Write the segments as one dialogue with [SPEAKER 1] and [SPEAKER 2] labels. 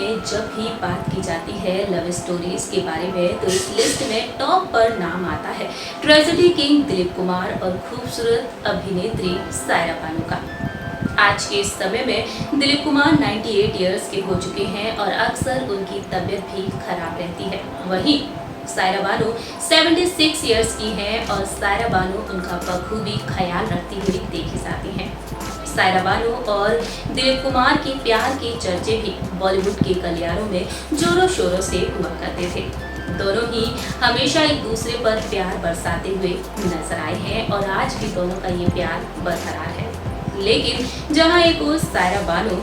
[SPEAKER 1] में जब भी बात की जाती है लव स्टोरीज के बारे में तो इस लिस्ट में टॉप पर नाम आता है ट्रेजेडी किंग दिलीप कुमार और खूबसूरत अभिनेत्री सायरा बानो का। आज के इस समय में दिलीप कुमार 98 इयर्स के हो चुके हैं और अक्सर उनकी तबीयत भी खराब रहती है। वहीं सायरा बानो 76 इयर्स की हैं और सायरा बानो उनका बखूबी ख्याल रखती हुई देखी जाती हैं। सायरा बानो और दिलीप कुमार के प्यार के चर्चे भी बॉलीवुड के गलियारों में जोरों शोरों से हुआ करते थे। दोनों ही हमेशा एक दूसरे पर प्यार बरसाते हुए नजर आए हैं और आज भी दोनों का ये प्यार बरकरार है। लेकिन जहां एक ओर सायरा बानो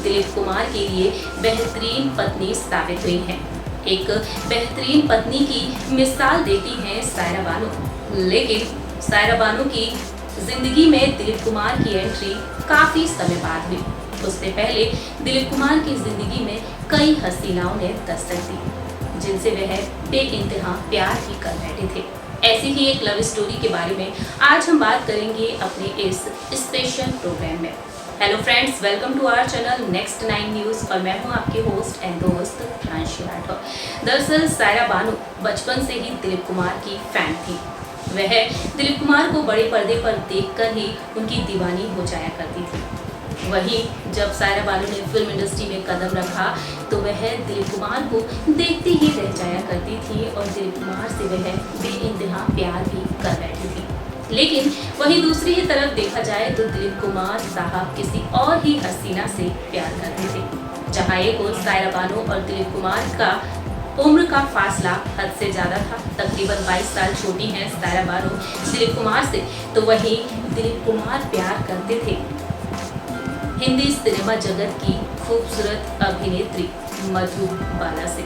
[SPEAKER 1] दिलीप कुमार के लिए बेहतरीन पत्नी साबित हुई हैं, एक बेहतरीन पत्नी की मिसाल देती हैं सायरा बानो, लेकिन सायरा बानो की जिंदगी में दिलीप कुमार की एंट्री काफी समय बाद हुई। उससे पहले दिलीप कुमार की जिंदगी में कई हसीनाओं ने दस्तक दी जिनसे वह बेइंतहा प्यार ही कर बैठे थे। ऐसी ही एक लव स्टोरी के बारे में आज हम बात करेंगे अपने इस स्पेशल प्रोग्राम में। Hello friends, welcome to our channel next 9 news और मैं हूं आपके होस्ट एंड दोस्त प्रांशु राठौर। दरअसल सायरा बानो बचपन से ही दिलीप कुमार की फैन थी। वह दिलीप कुमार को बड़े पर्दे पर देखकर ही उनकी दीवानी हो जाया करती थी। वहीं जब सायरा बानो ने फिल्म इंडस्ट्री में कदम रखा तो वह दिलीप कुमार को देखती ही रह जाया करती थी और दिलीप कुमार से वह बेइंतहा प्यार भी कर बैठी थी। लेकिन वहीं दूसरी ही तरफ देखा जाए तो दिलीप कुमार साहब किसी और ही हसीना से प्यार करते थे। जहां एक ओर सायरा बानो और दिलीप कुमार का उम्र का फासला हद से ज्यादा था, तकरीबन 22 साल छोटी हैं सायरा बानो दिलीप कुमार से, तो वहीं दिलीप कुमार प्यार करते थे हिंदी सिनेमा जगत की खूबसूरत अभिनेत्री मधुबाला से।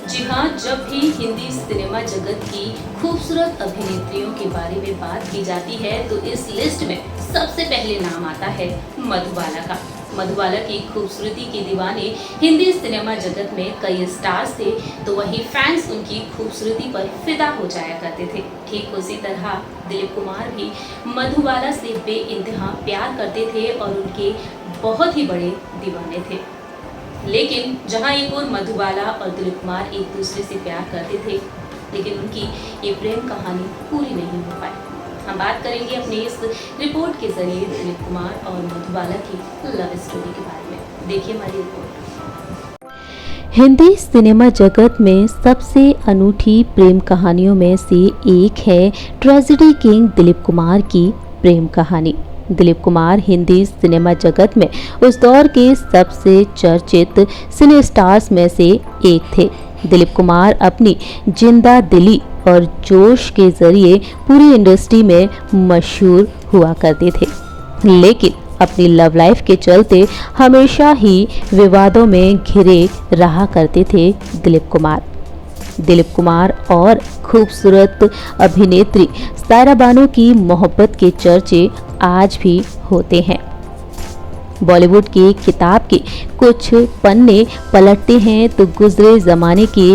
[SPEAKER 1] जी हाँ, जब भी हिंदी सिनेमा जगत की खूबसूरत अभिनेत्रियों के बारे में बात की जाती है तो इस लिस्ट में सबसे पहले नाम आता है मधुबाला का। मधुबाला की खूबसूरती के दीवाने हिंदी सिनेमा जगत में कई स्टार्स थे, तो वहीं फैंस उनकी खूबसूरती पर फिदा हो जाया करते थे। ठीक उसी तरह दिलीप कुमार भी मधुबाला से बेइंतहा प्यार करते थे और उनके बहुत ही बड़े दीवाने थे। लेकिन जहां एक और मधुबाला और दिलीप कुमार एक दूसरे से प्यार करते थे, लेकिन उनकी ये प्रेम कहानी पूरी नहीं हो पाई। हम बात करेंगे अपनी इस रिपोर्ट के जरिए दिलीप कुमार और मधुबाला की लव स्टोरी के बारे में। देखिए हमारी रिपोर्ट।
[SPEAKER 2] हिंदी सिनेमा जगत में सबसे अनूठी प्रेम कहानियों में से एक है ट्रेजेडी किंग दिलीप कुमार की प्रेम कहानी। दिलीप कुमार हिंदी सिनेमा जगत में उस दौर के सबसे चर्चित सिने स्टार्स में से एक थे। दिलीप कुमार अपनी जिंदा दिली और जोश के जरिए पूरी इंडस्ट्री में मशहूर हुआ करते थे, लेकिन अपनी लव लाइफ के चलते हमेशा ही विवादों में घिरे रहा करते थे दिलीप कुमार। दिलीप कुमार और खूबसूरत अभिनेत्री सायरा बानो की मोहब्बत के चर्चे आज भी होते हैं। बॉलीवुड के खिताब के कुछ पन्ने पलटते हैं तो गुजरे जमाने के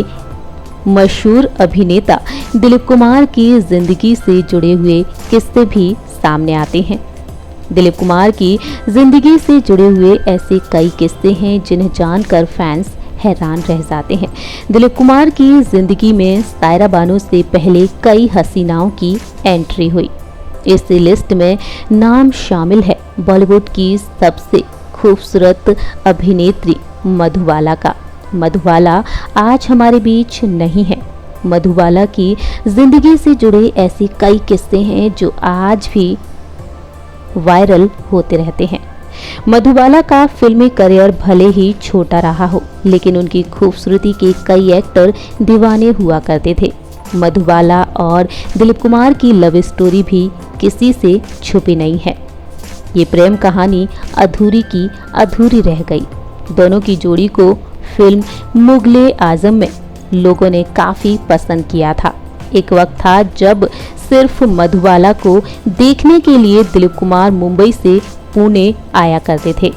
[SPEAKER 2] मशहूर अभिनेता दिलीप कुमार की जिंदगी से जुड़े हुए किस्से भी सामने आते हैं। दिलीप कुमार की जिंदगी से जुड़े हुए ऐसे कई किस्से हैं जिन्हें जानकर फैंस हैरान रह जाते हैं। दिलीप कुमार की जिंदगी में सायरा बानो से पहले कई हसीनाओं की एंट्री हुई। इस लिस्ट में नाम शामिल है बॉलीवुड की सबसे खूबसूरत अभिनेत्री मधुबाला का। मधुबाला आज हमारे बीच नहीं है। मधुबाला की जिंदगी से जुड़े ऐसे कई किस्से हैं जो आज भी वायरल होते रहते हैं। मधुबाला का फिल्मी करियर भले ही छोटा रहा हो, लेकिन उनकी खूबसूरती के कई एक्टर दीवाने हुआ करते थे। मधुबाला और दिलीप कुमार की लव स्टोरी भी किसी से छुपी नहीं है। ये प्रेम कहानी अधूरी की अधूरी रह गई। दोनों की जोड़ी को फिल्म मुगले आजम में लोगों ने काफी पसंद किया था। एक वक्त था जब सिर्फ मधुबाला को देखने के लिए दिलीप कुमार मुंबई से पुणे आया करते थे।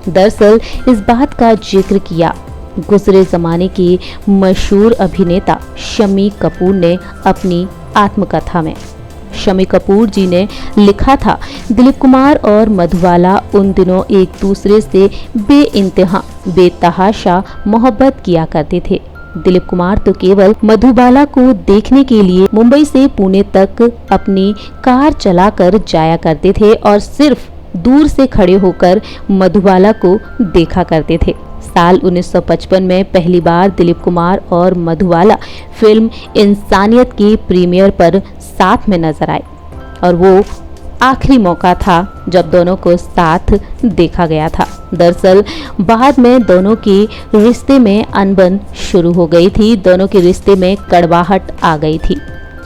[SPEAKER 2] दरअसल इस बात का जिक्र किया गुजरे जमाने के मशहूर अभिनेता शम्मी कपूर ने अपनी आत्मकथा में। शम्मी कपूर जी ने लिखा था, दिलीप कुमार और मधुबाला उन दिनों एक दूसरे से बेइंतहा बेतहाशा मोहब्बत किया करते थे। दिलीप कुमार तो केवल मधुबाला को देखने के लिए मुंबई से पुणे तक अपनी कार चलाकर जाया करते थे और सिर्फ दूर से खड़े होकर मधुबाला को देखा करते थे। साल 1955 में पहली बार दिलीप कुमार और मधुबाला फिल्म इंसानियत के प्रीमियर पर साथ में नजर आए और वो आखिरी मौका था जब दोनों को साथ देखा गया था। दरअसल बाद में दोनों के रिश्ते में अनबन शुरू हो गई थी, दोनों के रिश्ते में कड़वाहट आ गई थी।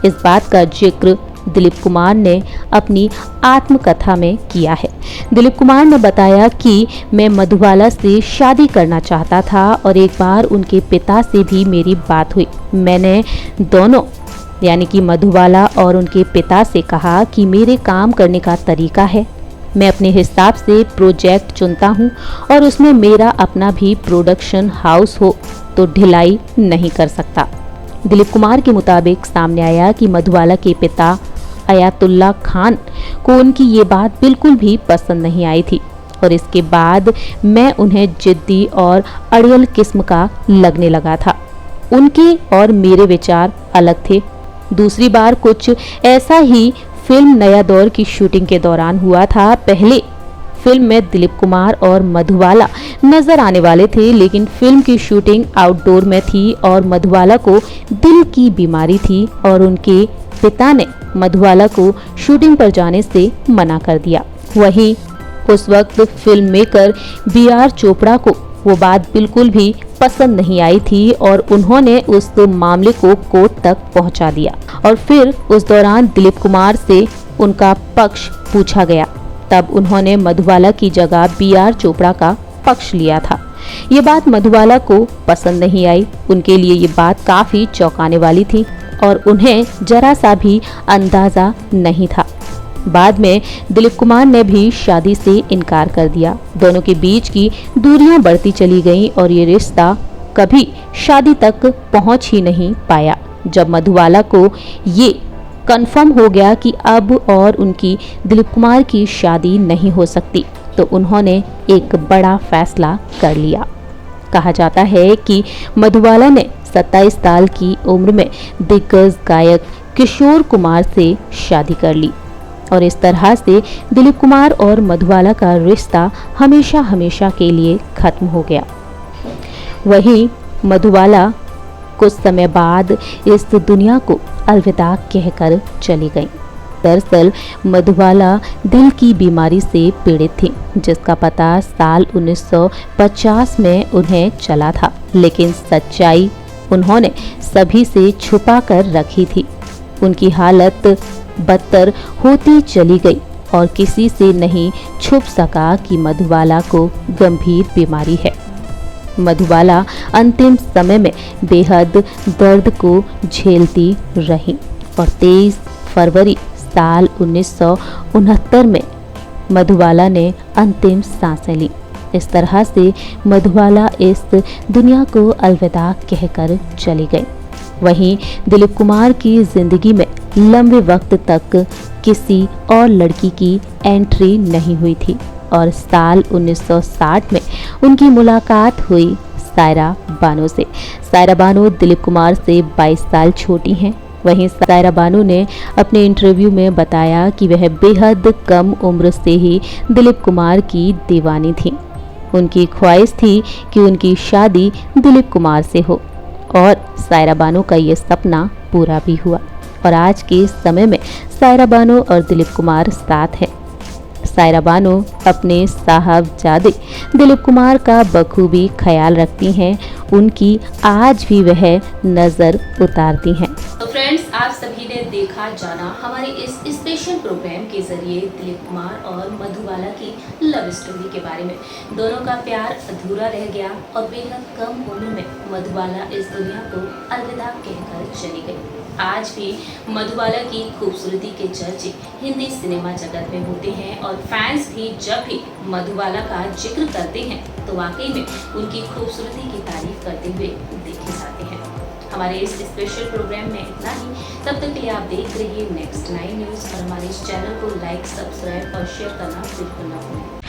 [SPEAKER 2] इस बात का जिक्र दिलीप कुमार ने अपनी आत्मकथा में किया है। दिलीप कुमार ने बताया कि मैं मधुबाला से शादी करना चाहता था और एक बार उनके पिता से भी मेरी बात हुई। मैंने दोनों यानी कि मधुबाला और उनके पिता से कहा कि मेरे काम करने का तरीका है, मैं अपने हिसाब से प्रोजेक्ट चुनता हूं और उसमें मेरा अपना भी प्रोडक्शन हाउस हो तो ढिलाई नहीं कर सकता। दिलीप कुमार के मुताबिक सामने आया कि मधुबाला के पिता अयातुल्ला खान को उनकी ये बात बिल्कुल भी पसंद नहीं आई थी और इसके बाद मैं उन्हें जिद्दी और अड़ियल किस्म का लगने लगा था। उनके और मेरे विचार अलग थे। दूसरी बार कुछ ऐसा ही फिल्म नया दौर की शूटिंग के दौरान हुआ था। पहले फिल्म में दिलीप कुमार और मधुबाला नजर आने वाले थे, लेकिन फिल्म की शूटिंग आउटडोर में थी और मधुबाला को दिल की बीमारी थी और उनके पिता ने मधुबाला को शूटिंग पर जाने से मना कर दिया। वहीं उस वक्त फिल्म मेकर बी.आर. चोपड़ा को वो बात बिल्कुल भी पसंद नहीं आई थी और उन्होंने उस मामले को कोर्ट तक पहुंचा दिया और फिर उस दौरान दिलीप कुमार से उनका पक्ष पूछा गया। तब उन्होंने मधुबाला की जगह बी.आर. चोपड़ा का पक्ष लिया था। ये बात मधुबाला को पसंद नहीं आई। उनके लिए ये बात काफी चौंकाने वाली थी और उन्हें जरा सा भी अंदाजा नहीं था। बाद में दिलीप कुमार ने भी शादी से इनकार कर दिया। दोनों के बीच की दूरियां बढ़ती चली गईं और ये रिश्ता कभी शादी तक पहुंच ही नहीं पाया। जब मधुबाला को ये कंफर्म हो गया कि अब और उनकी दिलीप कुमार की शादी नहीं हो सकती, तो उन्होंने एक बड़ा फैसला कर लिया। कहा जाता है कि मधुबाला ने 27 साल की उम्र में दिग्गज गायक किशोर कुमार से शादी कर ली और इस तरह से दिलीप कुमार और मधुबाला का रिश्ता हमेशा हमेशा के लिए खत्म हो गया। वहीं मधुबाला कुछ समय बाद इस दुनिया को अलविदा कहकर चली गई। दरअसल मधुबाला दिल की बीमारी से पीड़ित थी, जिसका पता साल 1950 में उन्हें चला था, लेकिन सच्चाई उन्होंने सभी से छुपा कर रखी थी। उनकी हालत बदतर होती चली गई और किसी से नहीं छुप सका कि मधुबाला को गंभीर बीमारी है। मधुबाला अंतिम समय में बेहद दर्द को झेलती रही और 23 फरवरी साल 1969 में मधुबाला ने अंतिम सांसें ली। इस तरह से मधुबाला इस दुनिया को अलविदा कहकर चली गई। वहीं दिलीप कुमार की जिंदगी में लंबे वक्त तक किसी और लड़की की एंट्री नहीं हुई थी और साल 1960 में उनकी मुलाकात हुई सायरा बानो से। सायरा बानो दिलीप कुमार से 22 साल छोटी हैं। वहीं सायरा बानो ने अपने इंटरव्यू में बताया कि वह बेहद कम उम्र से ही दिलीप कुमार की दीवानी थी। उनकी ख्वाहिश थी कि उनकी शादी दिलीप कुमार से हो और सायरा बानो का ये सपना पूरा भी हुआ और आज के समय में सायरा बानो और दिलीप कुमार साथ हैं। सायरा बानो अपने साहबजादे दिलीप कुमार का बखूबी ख्याल रखती हैं। उनकी आज भी वह नज़र उतारती हैं।
[SPEAKER 1] तो फ्रेंड्स, आप सभी ने देखा जाना हमारे इस स्पेशल प्रोग्राम के जरिए दिलीप कुमार और मधुबाला की लव स्टोरी के बारे में। दोनों का प्यार अधूरा रह गया और बेहद कम उम्र में मधुबाला इस दुनिया को अलविदा कहकर चली गई। आज भी मधुबाला की खूबसूरती के चर्चे हिंदी सिनेमा जगत में होते हैं और फैंस भी जब भी मधुबाला का जिक्र करते हैं तो वाकई में उनकी खूबसूरती की तारीफ करते हुए देखे जाते हैं। हमारे इस स्पेशल प्रोग्राम में इतना ही। तब तक के लिए आप देख रहिए नेक्स्ट 9 न्यूज और हमारे इस चैनल को लाइक, सब्सक्राइब और शेयर करना बिल्कुल ना भूलें।